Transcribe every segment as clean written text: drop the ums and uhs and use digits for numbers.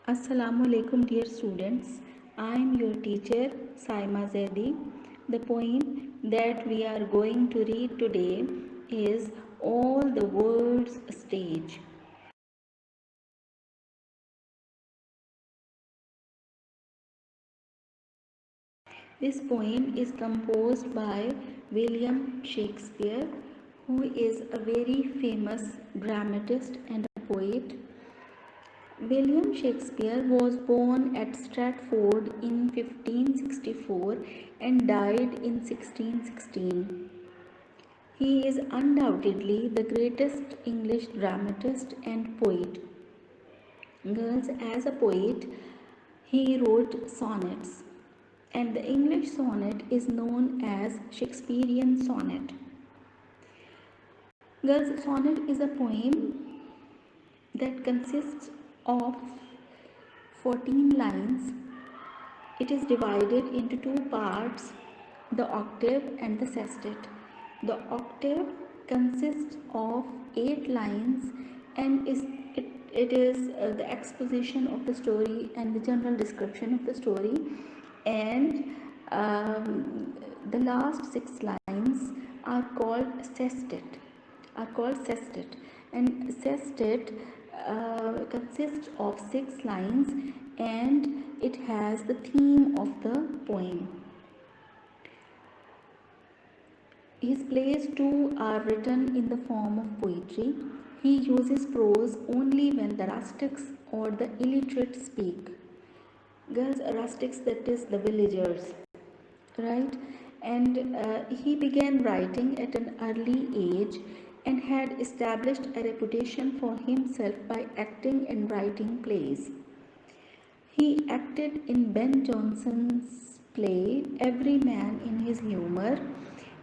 Assalamu alaikum, dear students. I am your teacher Saima Zaidi. The poem that we are going to read today is All the World's Stage. This poem is composed by William Shakespeare, who is a very famous dramatist and a poet. William Shakespeare was born at Stratford in 1564 and died in 1616. He is undoubtedly the greatest English dramatist and poet. Girls, as a poet, he wrote sonnets, and the English sonnet is known as Shakespearean sonnet. Girls, sonnet is a poem that consists of 14 lines. It is divided into two parts, the octave and the sestet. The octave consists of 8 lines and it is the exposition of the story and the general description of the story, and the last 6 lines are called sestet and sestet consists of 6 lines and it has the theme of the poem. His plays too are written in the form of poetry. He uses prose only when the rustics or the illiterate speak. Girls, rustics, that is the villagers, right? And he began writing at an early age and had established a reputation for himself by acting and writing plays. He acted in Ben Jonson's play Every Man in His Humour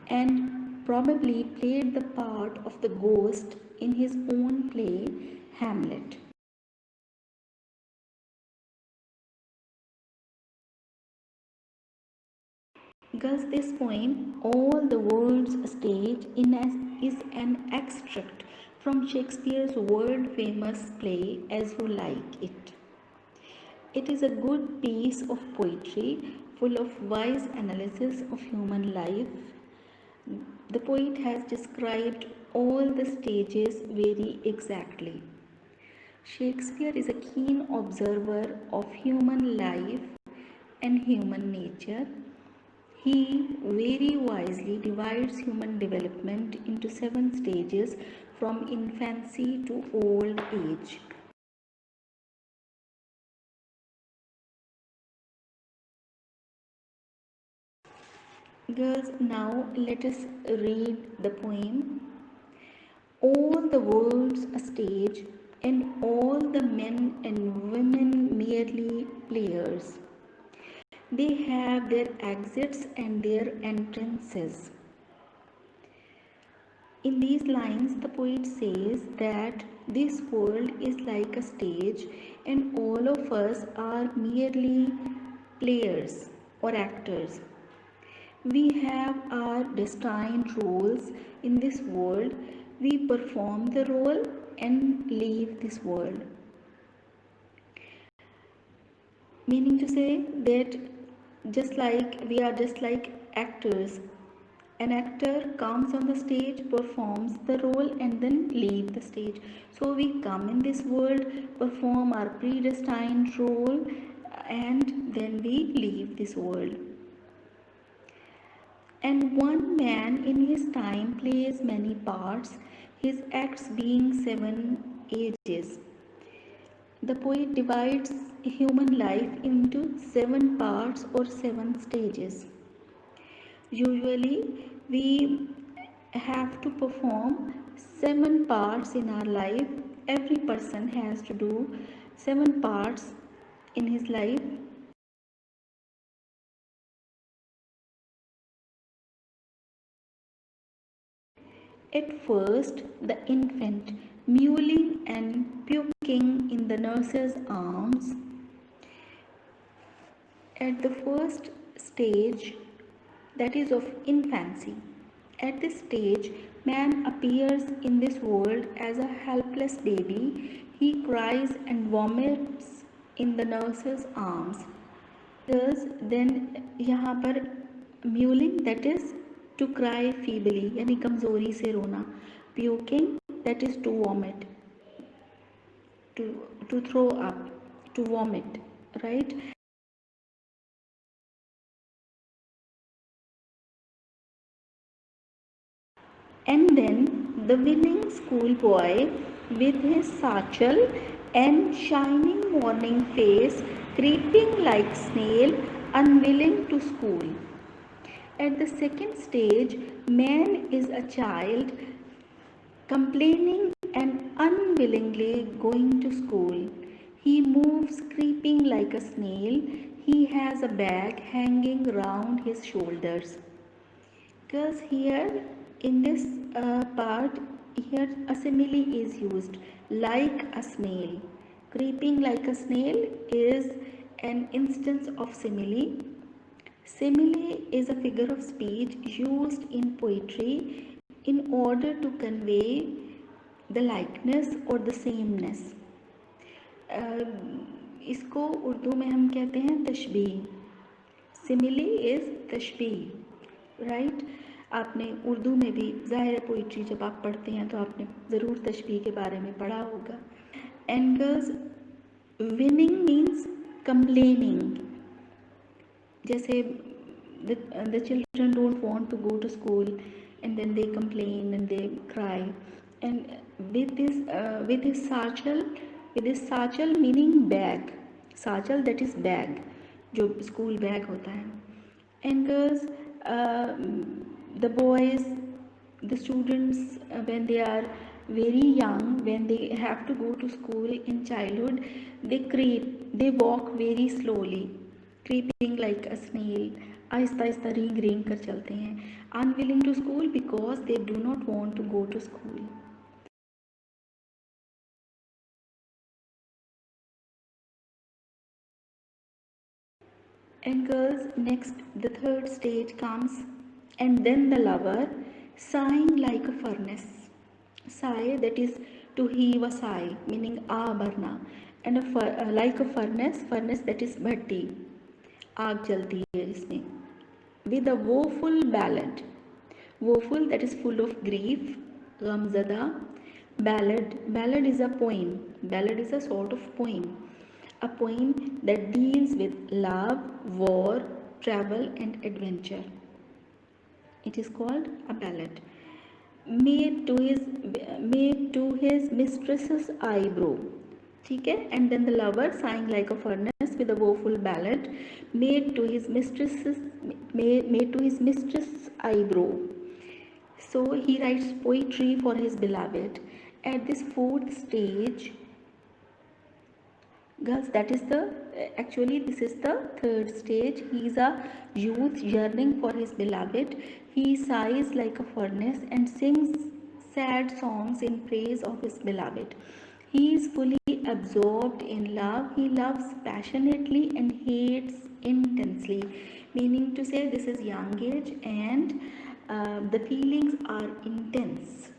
and probably played the part of the ghost in his own play Hamlet. Thus, this poem, All the World's Stage, is an extract from Shakespeare's world famous play As You Like It. It is a good piece of poetry full of wise analysis of human life. The poet has described all the stages very exactly. Shakespeare is a keen observer of human life and human nature. He very wisely divides human development into 7 stages from infancy to old age. Girls, now let us read the poem. All the world's a stage, and all the men and women merely players. They have their exits and their entrances. In these lines, the poet says that this world is like a stage, and all of us are merely players or actors. We have our destined roles in this world. We perform the role and leave this world. Meaning to say that we are just like actors. An actor comes on the stage, performs the role, and then leave the stage. So we come in this world, perform our predestined role, and then we leave this world. And one man in his time plays many parts, his acts being 7 ages. The poet divides human life into 7 parts or 7 stages. Usually, we have to perform 7 parts in our life. Every person has to do 7 parts in his life. At first, the infant, mewling and puking in the nurse's arms. At the first stage, that is of infancy. At this stage, man appears in this world as a helpless baby. He cries and vomits in the nurse's arms. Then यहाँ पर mewling that is to cry feebly यानी कमज़ोरी से रोना, puking that is to vomit, to throw up, to vomit, right? And then the willing schoolboy with his satchel and shining morning face, creeping like snail, unwilling to school. At the second stage, man is a child, complaining and unwillingly going to school. He moves creeping like a snail. He has a bag hanging round his shoulders. Because here in this part, here a simile is used, like a snail. Creeping like a snail is an instance of simile. Simile is a figure of speech used in poetry in order to convey the likeness or the sameness. इसको उर्दू में हम कहते हैं तशबीह. Simile is तशबीह, right. आपने उर्दू में भी ज़ाहिर है पोइट्री जब आप पढ़ते हैं तो आपने ज़रूर तशबीह के बारे में पढ़ा होगा. And girls, winning means complaining. जैसे the children don't want to go to school and then they complain and they cry, and with his satchel meaning bag, satchel that is bag, जो school bag होता है. And girls, the boys, the students, when they are very young, when they have to go to school in childhood, they walk very slowly, creeping like a snail. Aahista Aahista ring ring कर चलते हैं. Unwilling to school because they do not want to go to school. And girls, next the third stage comes, and then the lover, sighing like a furnace. Sigh, that is to heave a sigh, meaning barna, and like a furnace that is bhatti, आग जलती है इसमें. With a woeful ballad, woeful that is full of grief, ghamzada. Ballad is a poem. Ballad is a sort of poem, a poem that deals with love, war, travel and adventure. It is called a ballad. Made to his mistress's eyebrow. ठीक है. And then the lover, sighing like a furnace, with a woeful ballad, made to his mistress eyebrow. So he writes poetry for his beloved. At this fourth stage, girls, that is actually this is the third stage. He is a youth yearning for his beloved. He sighs like a furnace and sings sad songs in praise of his beloved. He is fully absorbed in love. He loves passionately and hates intensely, meaning to say this is young age and the feelings are intense.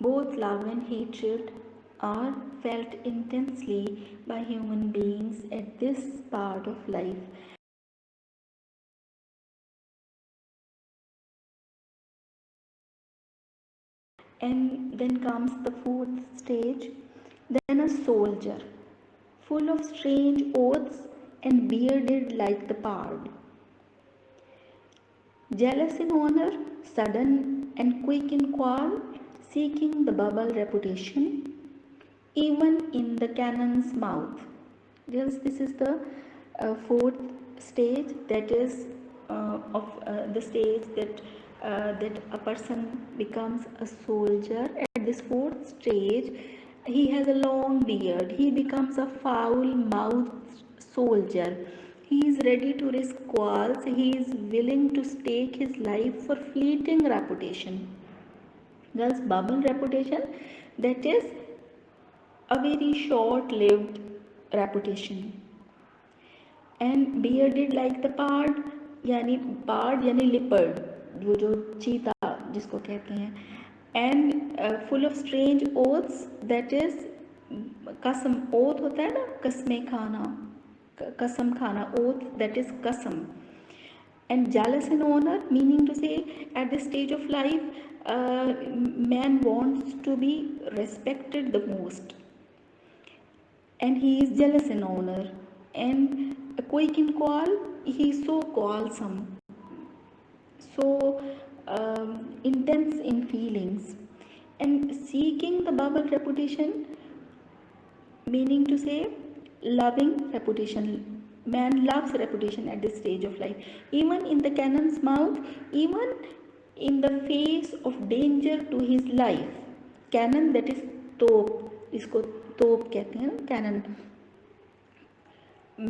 Both love and hatred are felt intensely by human beings at this part of life. And then comes the fourth stage. Then a soldier, full of strange oaths and bearded like the pard. Jealous in honor, sudden and quick in quarrel, seeking the bubble reputation, even in the cannon's mouth. Yes, this is the fourth stage, that is of the stage that a person becomes a soldier. At this fourth stage, he has a long beard. He becomes a foul-mouthed soldier. He is ready to risk quarrels. He is willing to stake his life for fleeting reputation. Thus, bubble reputation, that is a very short-lived reputation. And bearded like the pard यानी leopard, वो जो चीता जिसको कहते हैं. And full of strange oaths, that is कसम oath होता है ना, कसमें खाना, कसम खाना, oath, that is kasam. And jealous and honor, meaning to say at this stage of life, man wants to be respected the most, and he is jealous in honor. And कोई can call, he is so quarrelsome, so intense in feelings. And seeking the bubble reputation, meaning to say loving reputation. Man loves reputation at this stage of life, even in the cannon's mouth, even in the face of danger to his life. Cannon, that is तोप, इसको तोप कहते हैं ना, cannon.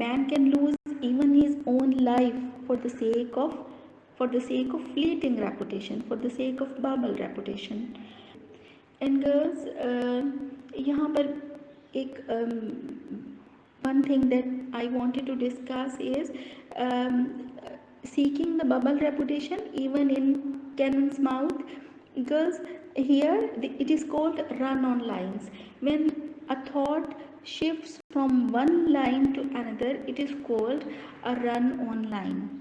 Man can lose even his own life for the sake of fleeting reputation, for the sake of bubble reputation. And girls, यहाँ पर एक one thing that I wanted to discuss is seeking the bubble reputation even in cannon's mouth. Girls, here it is called run on lines. When a thought shifts from one line to another, it is called a run on line.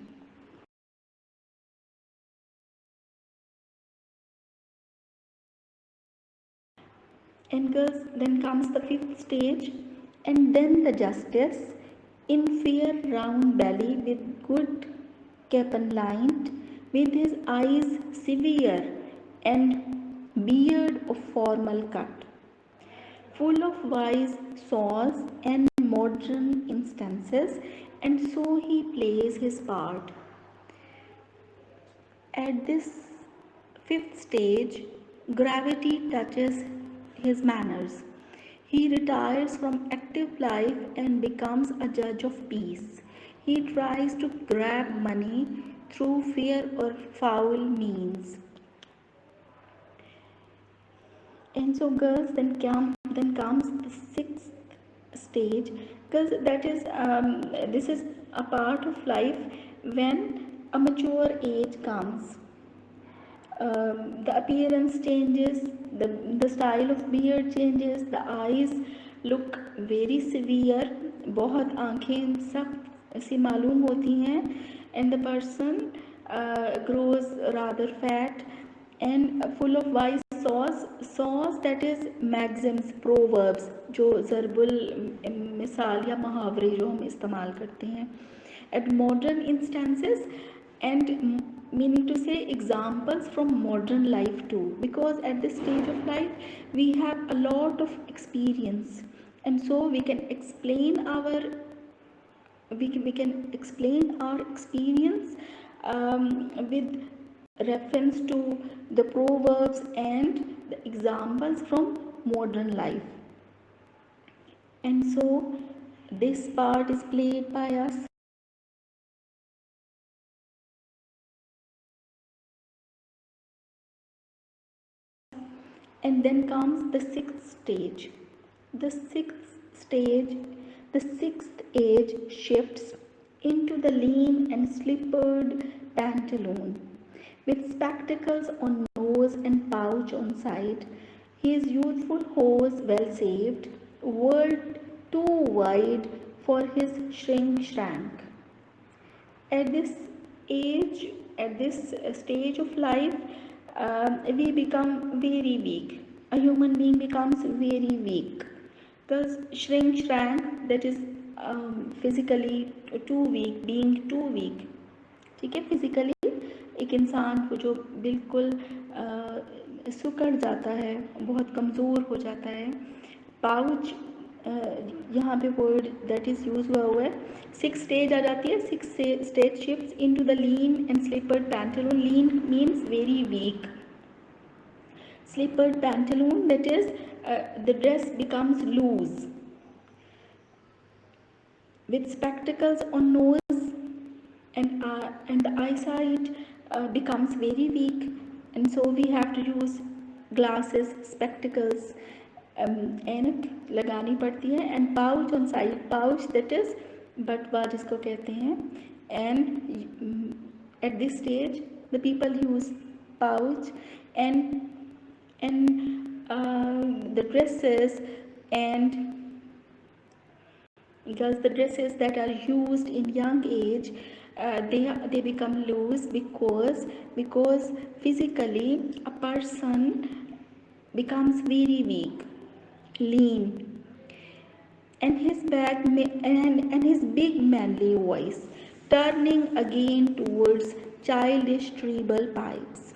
And girls, then comes the fifth stage, and then the justice, in fair round belly with good capon lined, with his eyes severe and beard of formal cut, full of wise saws and modern instances, and so he plays his part. At this fifth stage, gravity touches his manners. He retires from active life and becomes a judge of peace. He tries to grab money through fair or foul means. And so, girls, then comes the sixth stage, because that is this is a part of life when a mature age comes. The appearance changes, the style of beard changes, the eyes look very severe, बहुत आँखें सख्त सी मालूम होती हैं, and the person grows rather fat and full of wise saws, that is maxims, proverbs, जो ज़रबुल मिसाल या मुहावरे जो हम इस्तेमाल करते हैं. At modern instances, and meaning to say examples from modern life too, because at this stage of life we have a lot of experience, and so we can explain our experience with reference to the proverbs and the examples from modern life. And so this part is played by us. And then comes the sixth stage. The sixth age shifts into the lean and slippered pantaloon, with spectacles on nose and pouch on side, his youthful hose well saved, world too wide for his shrink-shrank. At this stage of life, we become very weak. A human being becomes very weak, because shrink-shrank, that is physically too weak, being too weak. ठीक है, physically एक इंसान को जो बिल्कुल सुकड़ जाता है, बहुत कमज़ोर हो जाता है. पाउच यहाँ पे वर्ड दैट इज़ यूज हुआ है. सिक्स स्टेज आ जाती है. Six stage shifts into the lean and slippered pantaloon. Lean means very weak. Slippered pantaloon, that is the dress becomes loose, with spectacles on nose, and the eyesight becomes very weak, and so we have to use glasses, spectacles, ऐनक लगानी पड़ती है. and pouch on side, pouch, that is बटवा जिसको कहते हैं. and at this stage the people use pouch, and the dresses And because the dresses that are used in young age, they become loose because physically a person becomes very weak, lean, and and his big manly voice turning again towards childish treble pipes,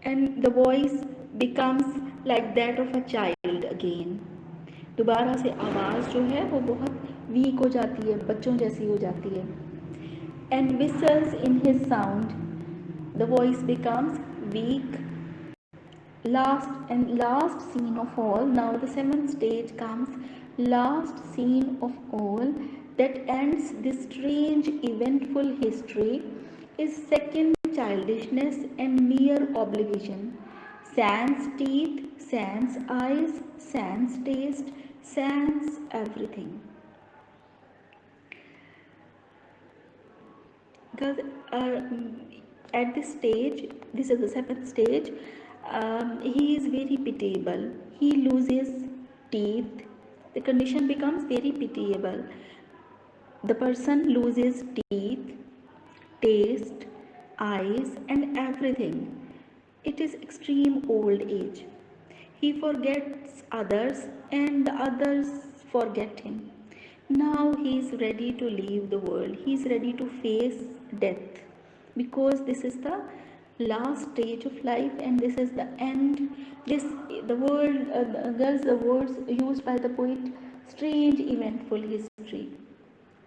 and the voice becomes like that of a child again. दोबारा से आवाज़ जो है वो बहुत week हो जाती है, बच्चों जैसी हो जाती है. And whistles in his sound, the voice becomes weak. Last scene of all, now the seventh stage comes. Last scene of all that ends this strange eventful history is second childishness and mere oblivion. Sans teeth, sans eyes, sans taste, sans everything. Because at this stage, this is the seventh stage, he is very pitiable. He loses teeth. The condition becomes very pitiable. The person loses teeth, taste, eyes, and everything. It is extreme old age. He forgets others, and the others forget him. Now he is ready to leave the world. He is ready to face death, because this is the last stage of life and this is the end. This the word girls, the words used by the poet, strange eventful history,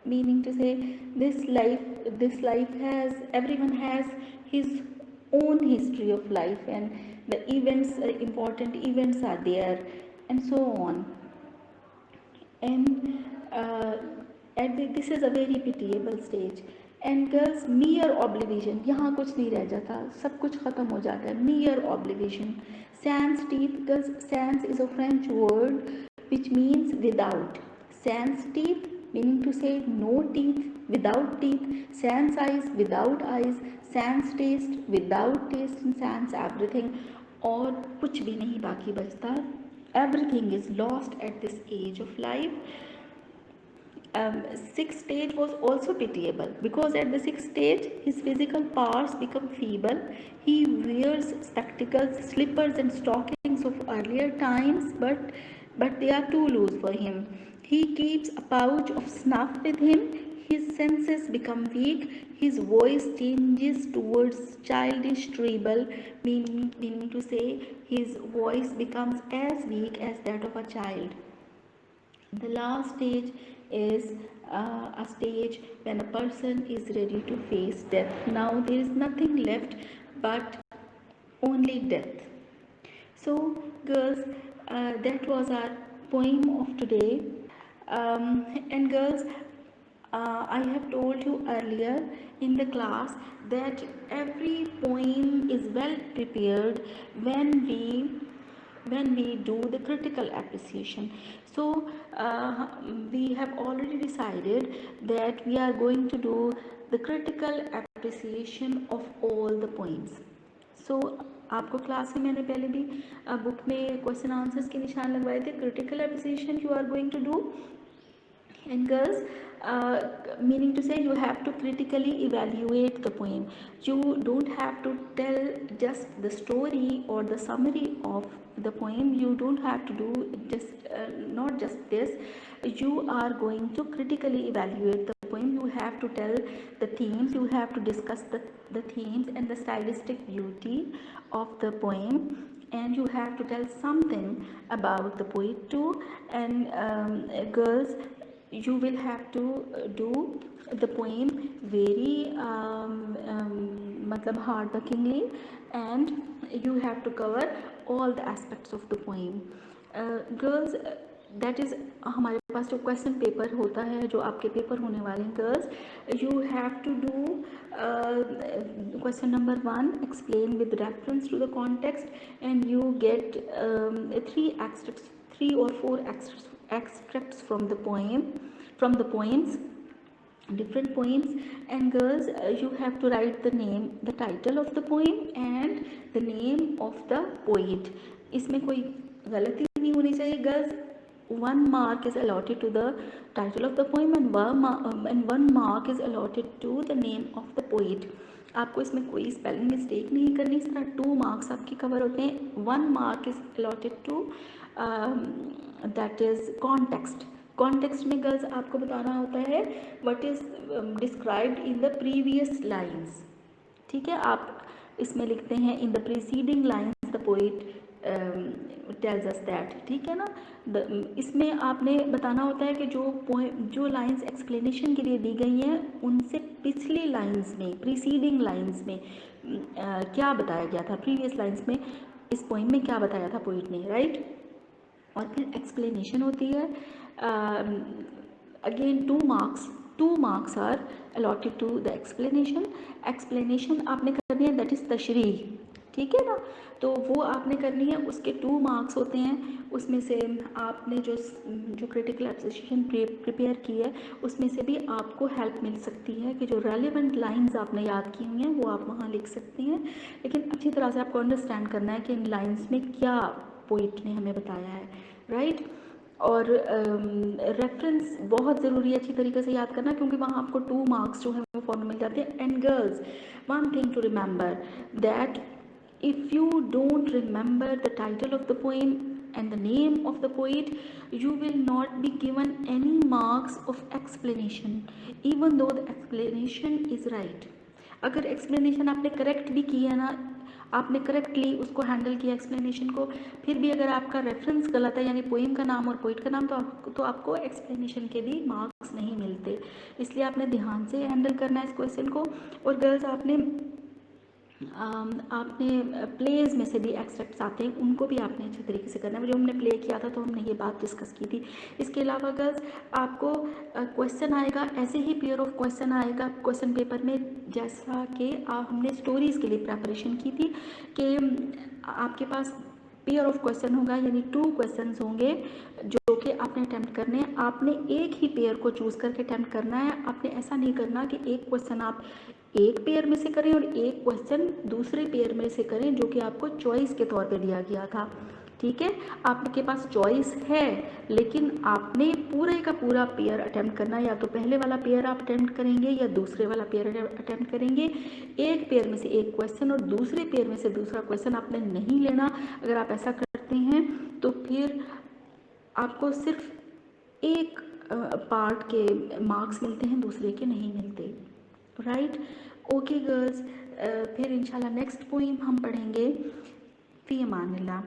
meaning to say this life has, everyone has his own history of life, and the events, important events are there, and so on. And this is a very pitiable stage. And girls, mere oblivion, यहाँ कुछ नहीं रह जाता, सब कुछ ख़त्म हो जाता है. mere oblivion. Sans teeth, girls, sans is a French word which means without. Sans teeth meaning to say no teeth, without teeth. Sans eyes, without eyes. Sans taste, without taste. And sans everything, और कुछ भी नहीं बाकी बचता. Everything is lost at this age of life. Sixth stage was also pitiable, because at the sixth stage his physical powers become feeble. He wears spectacles, slippers and stockings of earlier times, but they are too loose for him. He keeps a pouch of snuff with him. His senses become weak. His voice changes towards childish treble, meaning to say his voice becomes as weak as that of a child. The last stage is a stage when a person is ready to face death. Now there is nothing left but only death. So girls, that was our poem of today. And girls, I have told you earlier in the class that every poem is well prepared when we do the critical appreciation. So we have already decided that we are going to do the critical appreciation of all the poems. So आपको class में मैंने पहले भी book में question answers के निशान लगवाए थे. Critical appreciation you are going to do. And girls, meaning to say you have to critically evaluate the poem. You don't have to tell just the story or the summary of the poem. You don't have to do just not just this. You are going to critically evaluate the poem. You have to tell the themes. You have to discuss the themes and the stylistic beauty of the poem, and you have to tell something about the poet too. And girls, you will have to do the poem very मतलब hard workingly, and you have to cover all the aspects of the poem. Girls, that is हमारे पास जो question paper होता है, जो आपके paper होने वाले हैं girls, you have to do question number 1, explain with reference to the context, and you get 3 or 4 extracts from the poems, different poems. And girls, you have to write the title of the poem and the name of the poet. इसमें कोई गलती नहीं होनी चाहिए girls. 1 mark is allotted to the title of the poem and 1 mark is allotted to the name of the poet. आपको इसमें कोई spelling mistake नहीं करनी. इस तरह 2 marks आपके कवर होते हैं. 1 mark is allotted to that is context. Context में गर्ल्स आपको बताना होता है what is described in the previous lines. ठीक है, आप इसमें लिखते हैं in the preceding lines the poet tells us that. ठीक है ना. इसमें आपने बताना होता है कि जो लाइंस एक्सप्लेनेशन के लिए दी गई हैं उनसे पिछली लाइंस में, प्रीसीडिंग लाइंस में क्या बताया गया था, प्रीवियस लाइंस में इस पोइम में क्या बताया था पोइट ने, राइट. और फिर एक्सप्लेनेशन होती है. Again 2 marks are allotted to the explanation आपने करनी है, दैट इज़ तशरीह. ठीक है ना. तो वो आपने करनी है, उसके 2 marks होते हैं. उसमें से आपने जो क्रिटिकल एप्रिसिएशन प्रिपेयर की है उसमें से भी आपको हेल्प मिल सकती है कि जो रेलिवेंट लाइंस आपने याद की हुई हैं वो आप वहाँ लिख सकते हैं. लेकिन अच्छी तरह से आपको अंडरस्टैंड करना है कि इन लाइंस में क्या पोइट ने हमें बताया है, राइट. और रेफरेंस बहुत ज़रूरी है अच्छी तरीके से याद करना, क्योंकि वहाँ आपको 2 marks जो है वो फ़ौरन मिल जाते हैं. And girls, one thing to remember that if you don't remember the title of the poem and the name of the poet, you will not be given any marks of explanation even though the explanation is right. अगर explanation आपने correct भी किया ना, आपने correctly उसको handle किया explanation को, फिर भी अगर आपका रेफरेंस गलत है यानी पोएम का नाम और पोइट का नाम, तो आपको एक्सप्लेनेशन के भी मार्क्स नहीं मिलते. इसलिए आपने ध्यान से हैंडल करना है इस क्वेश्चन को. और गर्ल्स आपने प्लेज में से भी एक्सट्रैक्ट्स आते हैं, उनको भी आपने अच्छे तरीके से करना है. जो हमने प्ले किया था तो हमने ये बात डिस्कस की थी. इसके अलावा गर्ल्स आपको क्वेश्चन आएगा, ऐसे ही पेयर ऑफ क्वेश्चन आएगा क्वेश्चन पेपर में, जैसा कि हमने स्टोरीज़ के लिए प्रेपरेशन की थी कि आपके पास पेयर ऑफ क्वेश्चन होगा, यानी 2 क्वेश्चंस होंगे जो कि आपने अटैम्प्ट करने हैं. आपने एक ही पेयर को चूज़ करके अटैम्प्ट करना है. आपने ऐसा नहीं करना कि एक क्वेश्चन आप एक पेयर में से करें और एक क्वेश्चन दूसरे पेयर में से करें जो कि आपको चॉइस के तौर पे दिया गया था. ठीक है, आपके पास चॉइस है लेकिन आपने पूरे का पूरा पेयर अटैम्प्ट करना है. या तो पहले वाला पेयर आप अटैम्प्ट करेंगे या दूसरे वाला पेयर अटैम्प्ट करेंगे. एक पेयर में से एक क्वेश्चन और दूसरे पेयर में से दूसरा क्वेश्चन आपने नहीं लेना. अगर आप ऐसा करते हैं तो फिर आपको सिर्फ एक पार्ट के मार्क्स मिलते हैं, दूसरे के नहीं मिलते, राइट. ओके गर्ल्स, फिर इंशाल्लाह नेक्स्ट पोइम हम पढ़ेंगे. फ़ी अमानिल्लाह.